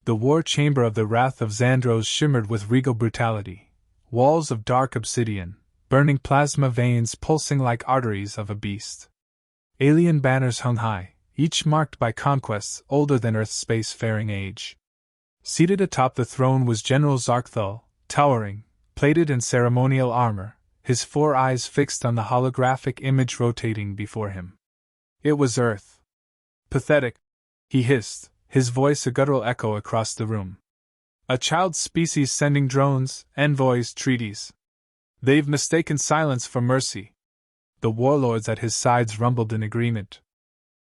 The war chamber of the Wrath of Xandros shimmered with regal brutality, walls of dark obsidian, burning plasma veins pulsing like arteries of a beast. Alien banners hung high, each marked by conquests older than Earth's space-faring age. Seated atop the throne was General Zarkthal, towering, plated in ceremonial armor, his 4 eyes fixed on the holographic image rotating before him. It was Earth. Pathetic, he hissed, his voice a guttural echo across the room. A child species sending drones, envoys, treaties. They've mistaken silence for mercy. The warlords at his sides rumbled in agreement.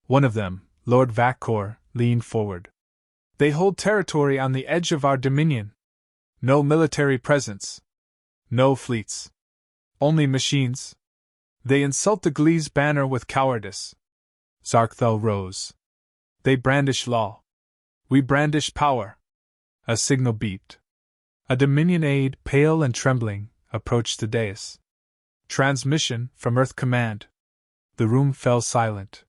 One of them, Lord Vakkor, leaned forward. They hold territory on the edge of our dominion. No military presence. No fleets. Only machines. They insult the Glee's banner with cowardice. Zarkthal rose. They brandish law. We brandish power. A signal beeped. A Dominion aide, pale and trembling, approached the dais. Transmission from Earth Command. The room fell silent.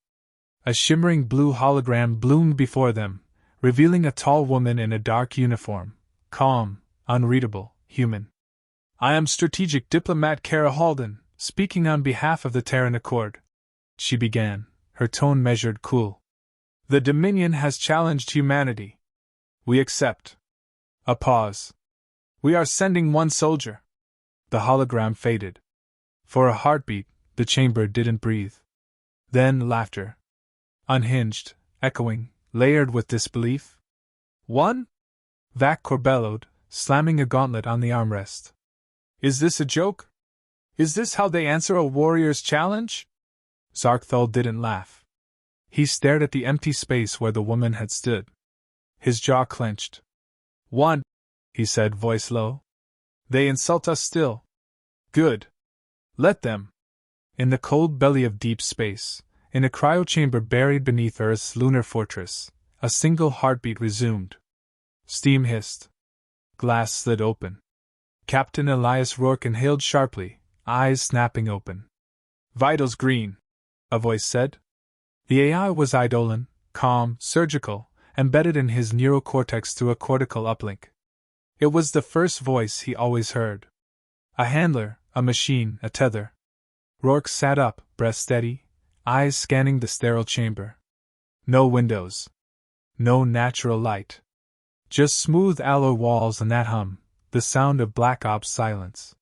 A shimmering blue hologram bloomed before them, revealing a tall woman in a dark uniform, calm, unreadable, human. I am Strategic Diplomat Kara Halden, speaking on behalf of the Terran Accord, she began, her tone measured, cool. The Dominion has challenged humanity. We accept. A pause. We are sending 1 soldier. The hologram faded. For a heartbeat, the chamber didn't breathe. Then laughter. Unhinged, echoing, layered with disbelief. 1? Vakkor bellowed, slamming a gauntlet on the armrest. Is this a joke? Is this how they answer a warrior's challenge? Zarkthal didn't laugh. He stared at the empty space where the woman had stood. His jaw clenched. 1, he said, voice low. They insult us still. Good. Let them. In the cold belly of deep space, in a cryochamber buried beneath Earth's lunar fortress, a single heartbeat resumed. Steam hissed. Glass slid open. Captain Elias Rourke inhaled sharply, eyes snapping open. Vitals green, a voice said. The AI was Eidolon, calm, surgical, embedded in his neurocortex through a cortical uplink. It was the first voice he always heard. A handler, a machine, a tether. Rourke sat up, breath steady, eyes scanning the sterile chamber. No windows. No natural light. Just smooth alloy walls and that hum, the sound of Black Ops silence.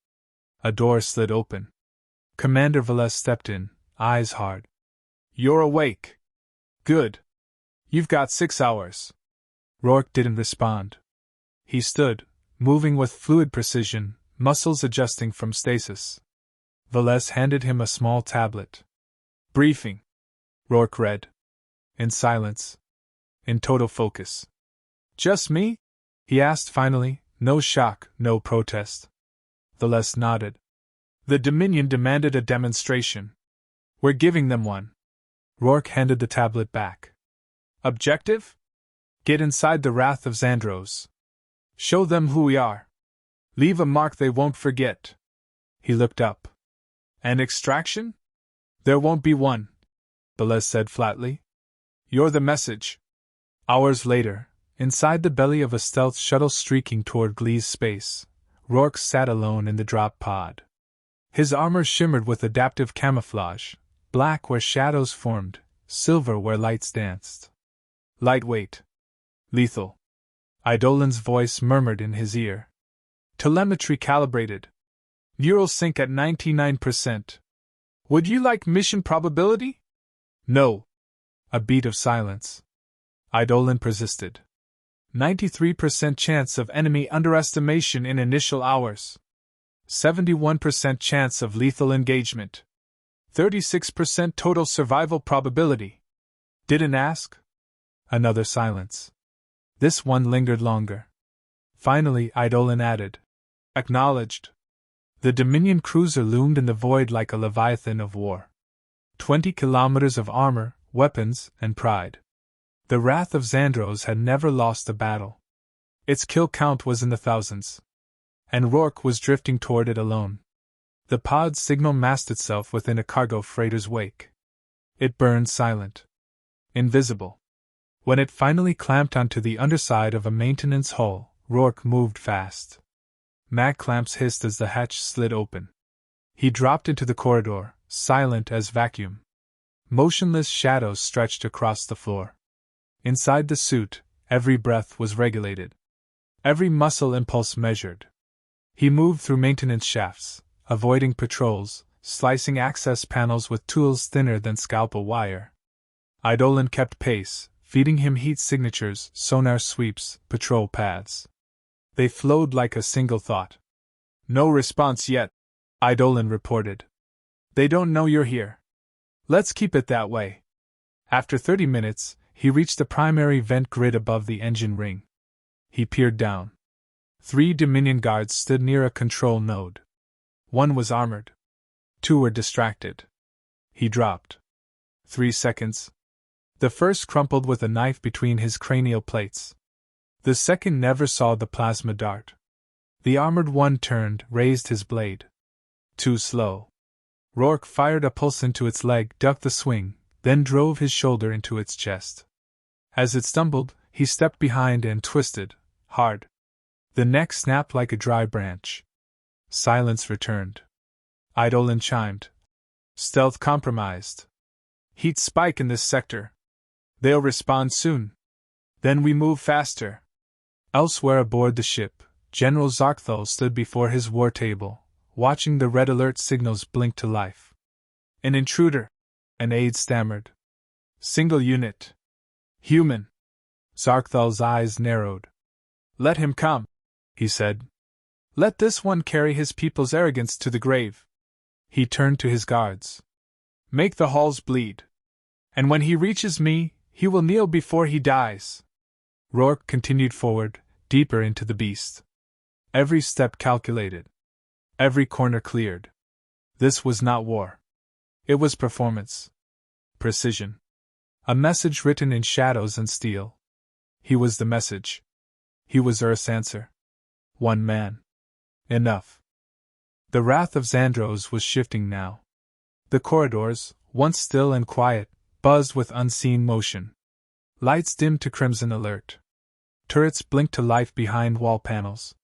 A door slid open. Commander Velez stepped in, eyes hard. You're awake. Good. You've got 6 hours. Rourke didn't respond. He stood, moving with fluid precision, muscles adjusting from stasis. Velez handed him a small tablet. Briefing. Rourke read. In silence. In total focus. Just me? He asked finally, no shock, no protest. Velez nodded. The Dominion demanded a demonstration. We're giving them one. Rourke handed the tablet back. Objective? Get inside the Wrath of Xandros. Show them who we are. Leave a mark they won't forget. He looked up. An extraction? There won't be one, Velez said flatly. You're the message. Hours later, inside the belly of a stealth shuttle streaking toward Glee's space, Rourke sat alone in the drop pod. His armor shimmered with adaptive camouflage, black where shadows formed, silver where lights danced. Lightweight. Lethal. Eidolon's voice murmured in his ear. Telemetry calibrated. Neural sync at 99%. Would you like mission probability? No. A beat of silence. Eidolon persisted. 93% chance of enemy underestimation in initial hours. 71% chance of lethal engagement. 36% total survival probability. Didn't ask? Another silence. This one lingered longer. Finally, Eidolon added. Acknowledged. The Dominion cruiser loomed in the void like a leviathan of war. 20 kilometers of armor, weapons, and pride. The Wrath of Xandros had never lost a battle. Its kill count was in the thousands. And Rourke was drifting toward it alone. The pod's signal massed itself within a cargo freighter's wake. It burned silent. Invisible. When it finally clamped onto the underside of a maintenance hull, Rourke moved fast. Mag clamps hissed as the hatch slid open. He dropped into the corridor, silent as vacuum. Motionless shadows stretched across the floor. Inside the suit, every breath was regulated. Every muscle impulse measured. He moved through maintenance shafts, avoiding patrols, slicing access panels with tools thinner than scalpel wire. Eidolon kept pace, feeding him heat signatures, sonar sweeps, patrol paths. They flowed like a single thought. "No response yet," Eidolon reported. "They don't know you're here. Let's keep it that way." After 30 minutes, he reached the primary vent grid above the engine ring. He peered down. 3 Dominion guards stood near a control node. 1 was armored. 2 were distracted. He dropped. 3 seconds. The first crumpled with a knife between his cranial plates. The second never saw the plasma dart. The armored one turned, raised his blade. Too slow. Rourke fired a pulse into its leg, ducked the swing, then drove his shoulder into its chest. As it stumbled, he stepped behind and twisted, hard. The neck snapped like a dry branch. Silence returned. Eidolon chimed. "Stealth compromised. Heat spike in this sector. They'll respond soon. Then we move faster." Elsewhere aboard the ship, General Zarkthal stood before his war table, watching the red alert signals blink to life. "An intruder," an aide stammered. "Single unit. Human." Zarkthal's eyes narrowed. "Let him come," he said. "Let this one carry his people's arrogance to the grave." He turned to his guards. "Make the halls bleed. And when he reaches me, he will kneel before he dies." Rourke continued forward, deeper into the beast. Every step calculated. Every corner cleared. This was not war. It was performance. Precision. A message written in shadows and steel. He was the message. He was Earth's answer. One man. Enough. The wrath of Xandros was shifting now. The corridors, once still and quiet, buzzed with unseen motion. Lights dimmed to crimson alert. Turrets blinked to life behind wall panels.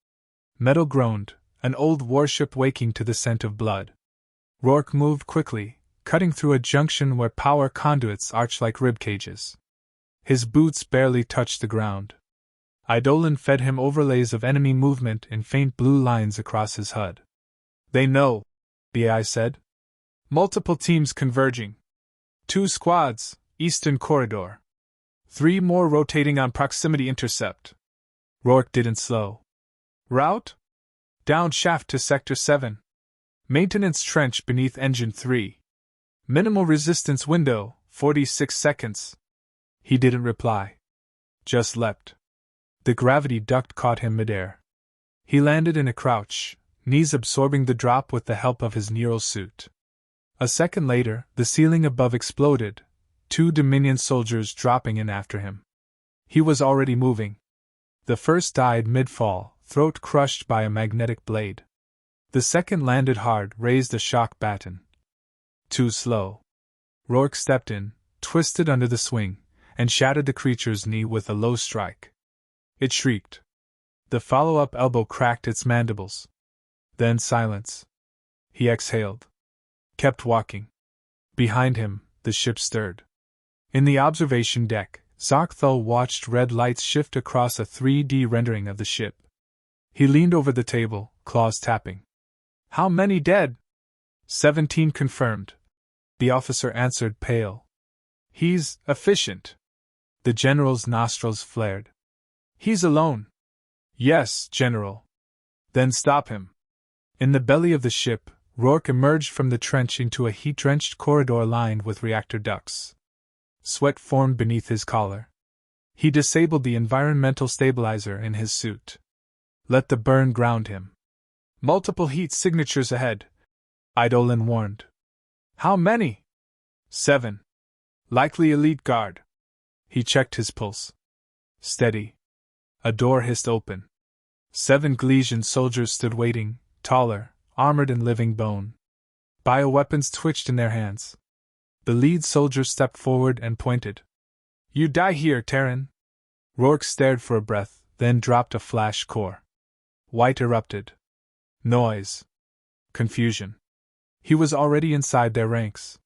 Metal groaned, an old warship waking to the scent of blood. Rourke moved quickly, cutting through a junction where power conduits arched like rib cages. His boots barely touched the ground. Eidolon fed him overlays of enemy movement in faint blue lines across his HUD. "They know," the AI said. "Multiple teams converging. 2 squads, eastern corridor. 3 more rotating on proximity intercept." Rourke didn't slow. "Route? Down shaft to Sector 7. Maintenance trench beneath Engine 3. Minimal resistance window, 46 seconds. He didn't reply. Just leapt. The gravity duct caught him midair. He landed in a crouch, knees absorbing the drop with the help of his neural suit. A second later, the ceiling above exploded, 2 Dominion soldiers dropping in after him. He was already moving. The first died mid-fall, throat crushed by a magnetic blade. The second landed hard, raised a shock baton. Too slow. Rourke stepped in, twisted under the swing, and shattered the creature's knee with a low strike. It shrieked. The follow-up elbow cracked its mandibles. Then silence. He exhaled. Kept walking. Behind him, the ship stirred. In the observation deck, Zarkthal watched red lights shift across a 3D rendering of the ship. He leaned over the table, claws tapping. "How many dead?" 17 confirmed. The officer answered, pale. "He's efficient." The general's nostrils flared. "He's alone." "Yes, General." "Then stop him." In the belly of the ship, Rourke emerged from the trench into a heat-drenched corridor lined with reactor ducts. Sweat formed beneath his collar. He disabled the environmental stabilizer in his suit. Let the burn ground him. "Multiple heat signatures ahead," Eidolon warned. "How many?" 7. "Likely elite guard." He checked his pulse. Steady. A door hissed open. 7 Galesian soldiers stood waiting, taller, armored and living bone. Bioweapons twitched in their hands. The lead soldier stepped forward and pointed. You die here, Terran! Rourke stared for a breath, then dropped a flash core. White erupted. Noise. Confusion. He was already inside their ranks.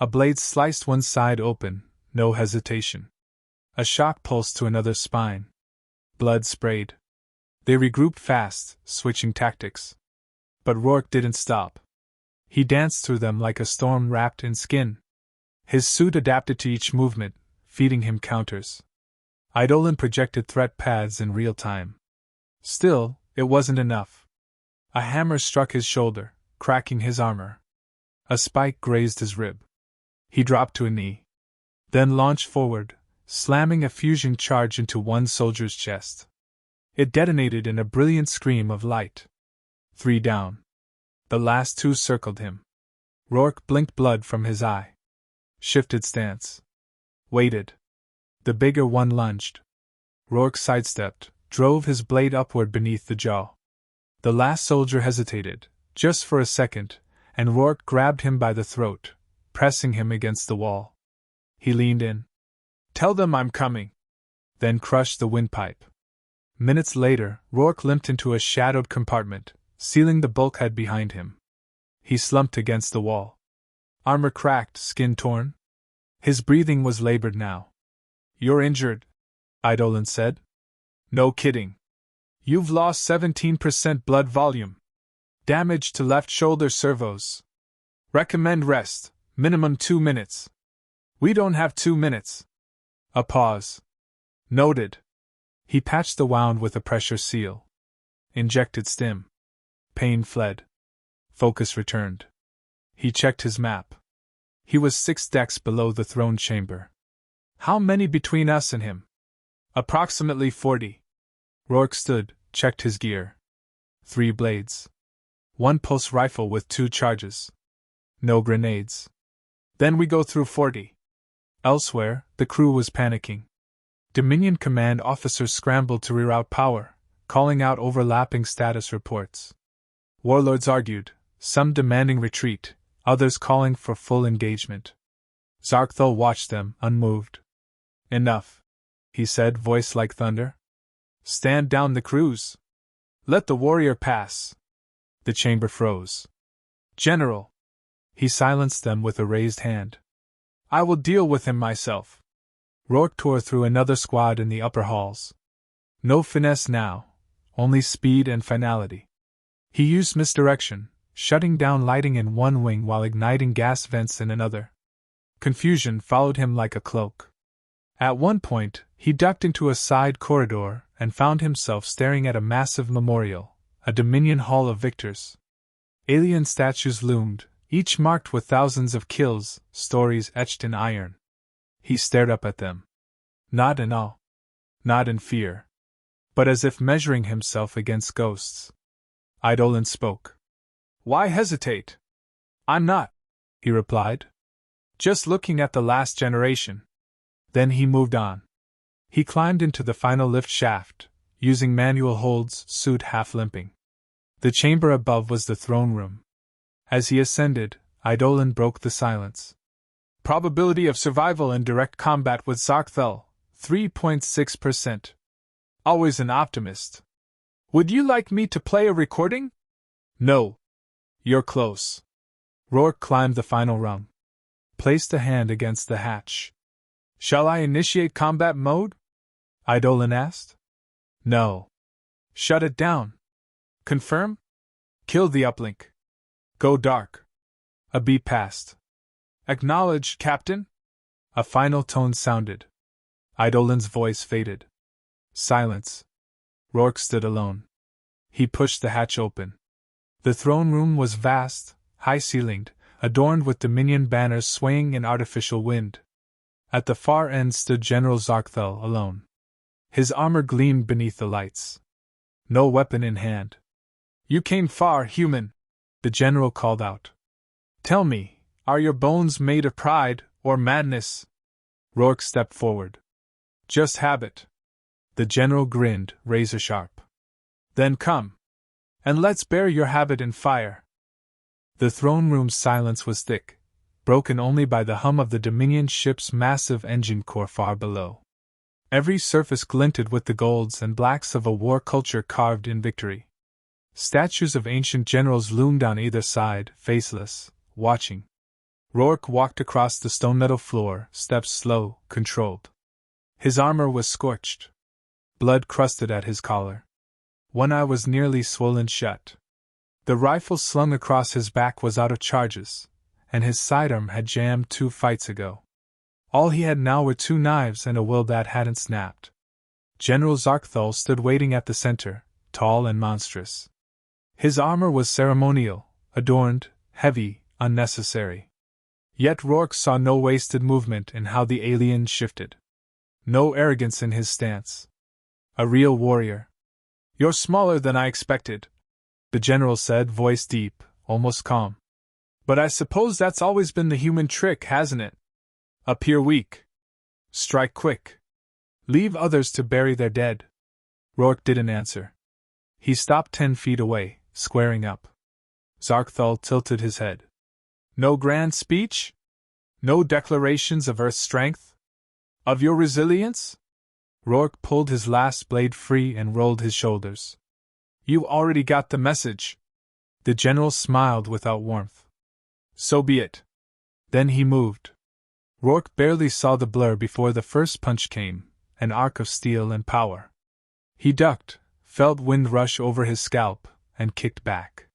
A blade sliced one side open, no hesitation. A shock pulse to another spine. Blood sprayed. They regrouped fast, switching tactics. But Rourke didn't stop. He danced through them like a storm wrapped in skin. His suit adapted to each movement, feeding him counters. Eidolon projected threat paths in real time. Still, it wasn't enough. A hammer struck his shoulder, cracking his armor. A spike grazed his rib. He dropped to a knee. Then launched forward, slamming a fusion charge into one soldier's chest. It detonated in a brilliant scream of light. 3 down. The last 2 circled him. Rourke blinked blood from his eye. Shifted stance. Waited. The bigger one lunged. Rourke sidestepped, drove his blade upward beneath the jaw. The last soldier hesitated, just for a second, and Rourke grabbed him by the throat, pressing him against the wall. He leaned in. Tell them I'm coming. Then crushed the windpipe. Minutes later, Rourke limped into a shadowed compartment, sealing the bulkhead behind him. He slumped against the wall. Armor cracked, skin torn. His breathing was labored now. You're injured, Eidolon said. No kidding. You've lost 17% blood volume. Damage to left shoulder servos. Recommend rest, minimum 2 minutes. We don't have 2 minutes. A pause. Noted. He patched the wound with a pressure seal. Injected stim. Pain fled. Focus returned. He checked his map. He was 6 decks below the throne chamber. How many between us and him? Approximately 40. Rourke stood, checked his gear. 3 blades. 1 pulse rifle with 2 charges. No grenades. Then we go through 40. Elsewhere, the crew was panicking. Dominion command officers scrambled to reroute power, calling out overlapping status reports. Warlords argued, some demanding retreat, others calling for full engagement. Zarkthul watched them, unmoved. Enough, he said, voice like thunder. Stand down the crews. Let the warrior pass. The chamber froze. General. He silenced them with a raised hand. I will deal with him myself. Rourke tore through another squad in the upper halls. No finesse now, only speed and finality. He used misdirection, shutting down lighting in one wing while igniting gas vents in another. Confusion followed him like a cloak. At one point, he ducked into a side corridor and found himself staring at a massive memorial, a Dominion Hall of Victors. Alien statues loomed, each marked with thousands of kills, stories etched in iron. He stared up at them. Not in awe. Not in fear. But as if measuring himself against ghosts. Eidolon spoke. Why hesitate? I'm not, he replied. Just looking at the last generation. Then he moved on. He climbed into the final lift shaft, using manual holds, suit half limping. The chamber above was the throne room. As he ascended, Eidolon broke the silence. Probability of survival in direct combat with Zarkthul, 3.6%. Always an optimist. Would you like me to play a recording? No. You're close. Rourke climbed the final rung. Placed a hand against the hatch. Shall I initiate combat mode? Eidolon asked. No. Shut it down. Confirm? Kill the uplink. Go dark. A beat passed. Acknowledge, Captain? A final tone sounded. Eidolon's voice faded. Silence. Rourke stood alone. He pushed the hatch open. The throne room was vast, high-ceilinged, adorned with Dominion banners swaying in artificial wind. At the far end stood General Zarkthul alone. His armor gleamed beneath the lights. No weapon in hand. You came far, human, the general called out. Tell me, are your bones made of pride or madness? Rourke stepped forward. Just habit. The general grinned, razor sharp. Then come. And let's bury your habit in fire. The throne room's silence was thick. broken only by the hum of the Dominion ship's massive engine core far below. Every surface glinted with the golds and blacks of a war culture carved in victory. Statues of ancient generals loomed on either side, faceless, watching. Rourke walked across the stone-metal floor, steps slow, controlled. His armor was scorched. Blood crusted at his collar. One eye was nearly swollen shut. The rifle slung across his back was out of charges, and his sidearm had jammed 2 fights ago. All he had now were 2 knives and a will that hadn't snapped. General Zarkthal stood waiting at the center, tall and monstrous. His armor was ceremonial, adorned, heavy, unnecessary. Yet Rourke saw no wasted movement in how the alien shifted. No arrogance in his stance. A real warrior. "You're smaller than I expected," the general said, voice deep, almost calm. "But I suppose that's always been the human trick, hasn't it? Appear weak. Strike quick. Leave others to bury their dead." Rourke didn't answer. He stopped 10 feet away, squaring up. Zarkthal tilted his head. "No grand speech? No declarations of Earth's strength? Of your resilience?" Rourke pulled his last blade free and rolled his shoulders. "You already got the message." The general smiled without warmth. "So be it." Then he moved. Rourke barely saw the blur before the first punch came, an arc of steel and power. He ducked, felt wind rush over his scalp, and kicked back.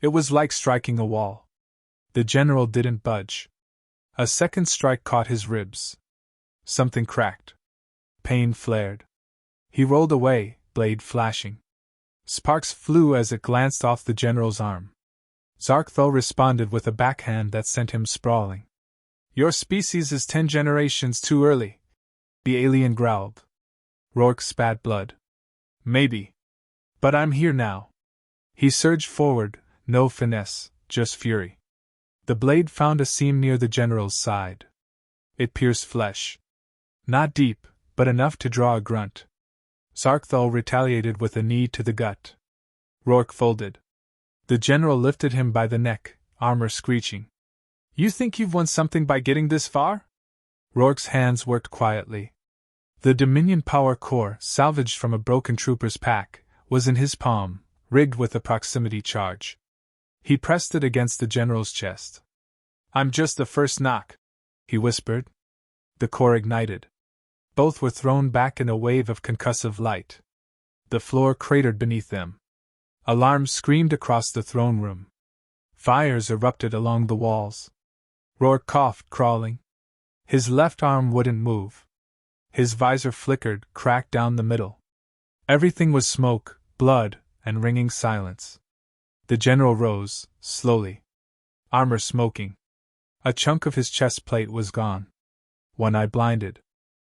It was like striking a wall. The general didn't budge. A second strike caught his ribs. Something cracked. Pain flared. He rolled away, blade flashing. Sparks flew as it glanced off the general's arm. Zarkthal responded with a backhand that sent him sprawling. "Your species is 10 generations too early," the alien growled. Rourke spat blood. "Maybe. But I'm here now." He surged forward, no finesse, just fury. The blade found a seam near the general's side. It pierced flesh. Not deep, but enough to draw a grunt. Zarkthal retaliated with a knee to the gut. Rourke folded. The general lifted him by the neck, armor screeching. "You think you've won something by getting this far?" Rourke's hands worked quietly. The Dominion power core, salvaged from a broken trooper's pack, was in his palm, rigged with a proximity charge. He pressed it against the general's chest. "I'm just the first knock," he whispered. The core ignited. Both were thrown back in a wave of concussive light. The floor cratered beneath them. Alarms screamed across the throne room. Fires erupted along the walls. Rourke coughed, crawling. His left arm wouldn't move. His visor flickered, cracked down the middle. Everything was smoke, blood, and ringing silence. The general rose, slowly. Armor smoking. A chunk of his chest plate was gone. One eye blinded.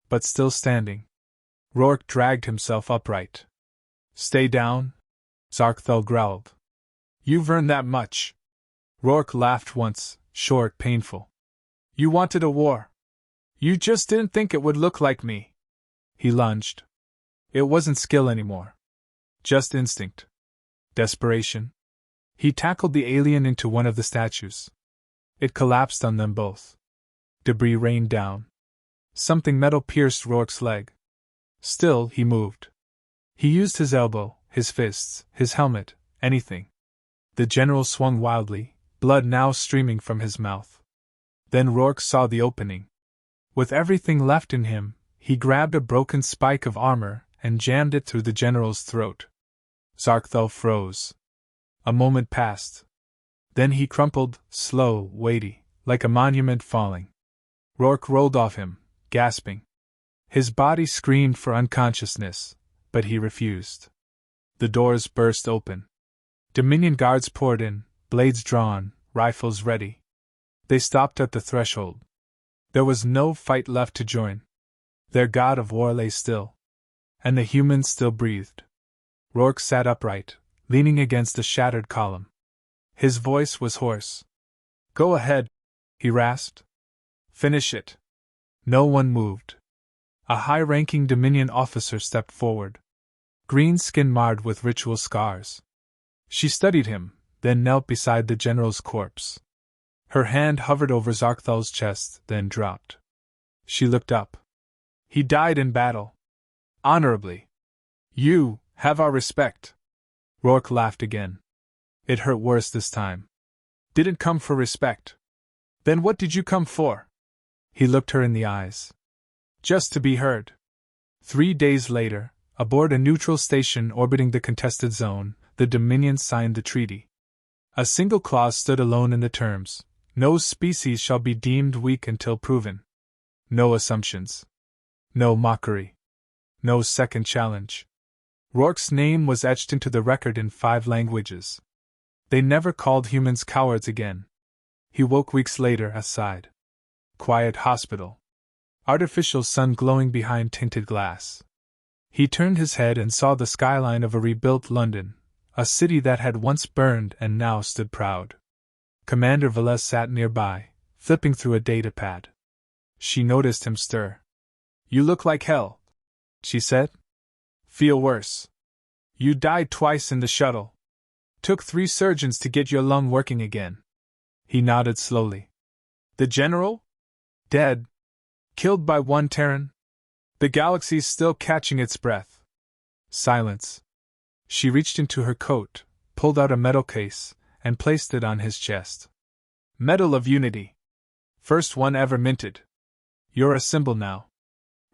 But still standing. Rourke dragged himself upright. "Stay down," Zarkthal growled. "You've earned that much." Rourke laughed once, short, painful. "You wanted a war. You just didn't think it would look like me." He lunged. It wasn't skill anymore. Just instinct. Desperation. He tackled the alien into one of the statues. It collapsed on them both. Debris rained down. Something metal pierced Rourke's leg. Still, he moved. He used his elbow, his fists, his helmet, anything. The general swung wildly, blood now streaming from his mouth. Then Rourke saw the opening. With everything left in him, he grabbed a broken spike of armor and jammed it through the general's throat. Zarkthal froze. A moment passed. Then he crumpled, slow, weighty, like a monument falling. Rourke rolled off him, gasping. His body screamed for unconsciousness, but he refused. The doors burst open. Dominion guards poured in, blades drawn, rifles ready. They stopped at the threshold. There was no fight left to join. Their god of war lay still. And the humans still breathed. Rourke sat upright, leaning against a shattered column. His voice was hoarse. "Go ahead," he rasped. "Finish it." No one moved. A high-ranking Dominion officer stepped forward. Green skin marred with ritual scars. She studied him, then knelt beside the general's corpse. Her hand hovered over Zarkthal's chest, then dropped. She looked up. He died in battle. Honorably. You have our respect. Rourke laughed again. It hurt worse this time. Didn't come for respect. Then what did you come for? He looked her in the eyes. Just to be heard. 3 days later, aboard a neutral station orbiting the contested zone, the Dominion signed the treaty. A single clause stood alone in the terms: no species shall be deemed weak until proven. No assumptions. No mockery. No second challenge. Rourke's name was etched into the record in 5 languages. They never called humans cowards again. He woke weeks later aside. Quiet hospital. Artificial sun glowing behind tinted glass. He turned his head and saw the skyline of a rebuilt London, a city that had once burned and now stood proud. Commander Velez sat nearby, flipping through a datapad. She noticed him stir. You look like hell, she said. Feel worse. You died twice in the shuttle. Took 3 surgeons to get your lung working again. He nodded slowly. The general? Dead. Killed by 1 Terran? The galaxy's still catching its breath. Silence. She reached into her coat, pulled out a metal case, and placed it on his chest. Medal of Unity. First one ever minted. You're a symbol now.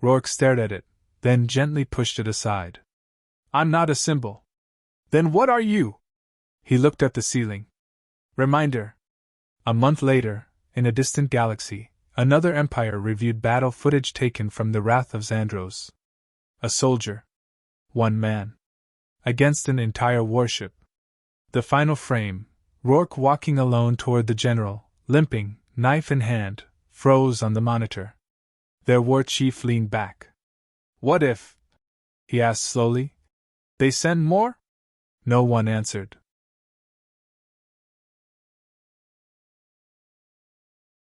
Rourke stared at it, then gently pushed it aside. I'm not a symbol. Then what are you? He looked at the ceiling. Reminder. A month later, in a distant galaxy, another empire reviewed battle footage taken from the Wrath of Zandros. A soldier. 1 man. Against an entire warship. The final frame, Rourke walking alone toward the general, limping, knife in hand, froze on the monitor. Their war chief leaned back. What if, he asked slowly, they send more? No one answered.